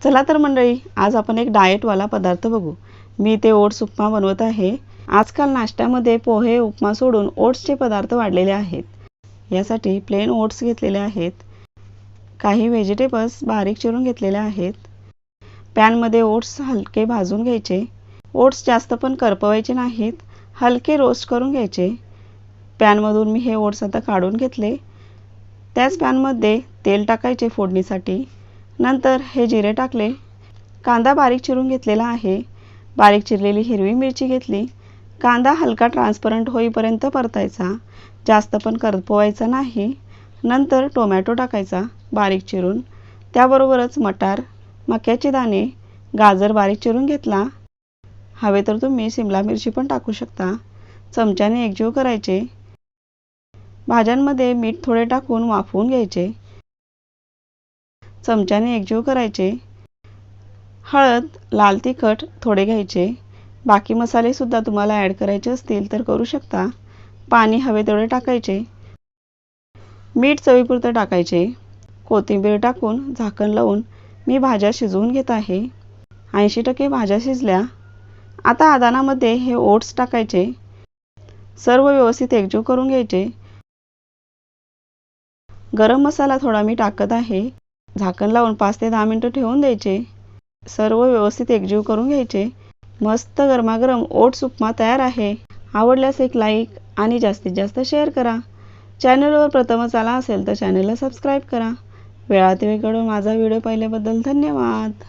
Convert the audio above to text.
चला तर मंडळी, आज आपण एक डाएटवाला पदार्थ बघू। मी इथे ओट्स उपमा बनवत आहे। आजकाल नाश्त्यामध्ये पोहे उपमा सोडून ओट्सचे पदार्थ वाढलेले आहेत। यासाठी प्लेन ओट्स घेतलेले आहेत। काही व्हेजिटेबल्स बारीक चिरून घेतलेले आहेत। पॅनमध्ये ओट्स हलके भाजून घ्यायचे। ओट्स जास्त पण करपवायचे नाहीत, हलके रोस्ट करून घ्यायचे। पॅनमधून मी हे ओट्स आता काढून घेतले। त्याच पॅनमध्ये तेल टाकायचे फोडणीसाठी। नंतर हे जिरे टाकले। कांदा बारीक चिरून घेतलेला आहे। बारीक चिरलेली हिरवी मिरची घेतली। कांदा हलका ट्रान्सपरंट होईपर्यंत परतायचा, जास्त पण करपवायचा नाही। नंतर टोमॅटो टाकायचा बारीक चिरून। त्याबरोबरच मटार, मक्याचे दाणे, गाजर बारीक चिरून घेतला। हवे तर तुम्ही शिमला मिरची पण टाकू शकता। चमच्याने एकजीव करायचे। भाज्यांमध्ये मीठ थोडे टाकून वाफवून घ्यायचे। चमच्याने एकजीव करायचे। हळद, लाल तिखट थोडे घ्यायचे। बाकी मसाले सुद्धा तुम्हाला ॲड करायचे असतील तर करू शकता। पाणी हवे तेवढे टाकायचे। मीठ चवीपुरतं टाकायचे। कोथिंबीर टाकून झाकण लावून मी भाज्या शिजवून घेत आहे। 80% भाज्या शिजल्या। आता आदानामध्ये हे ओट्स टाकायचे। सर्व व्यवस्थित एकजीव करून घ्यायचे। गरम मसाला थोडा मी टाकत आहे। झाकण लावून 5 ते 10 मिनिटं ठेवून द्यायचे। सर्व व्यवस्थित एकजीव करून घ्यायचे। मस्त गरमागरम ओट्स उपमा तयार आहे। आवडल्यास एक लाईक आणि जास्तीत जास्त शेअर करा। चॅनलवर प्रथमच आला असेल तर चॅनलला सबस्क्राईब करा। वेळात वेळ काढून माझा व्हिडिओ पाहिल्याबद्दल धन्यवाद।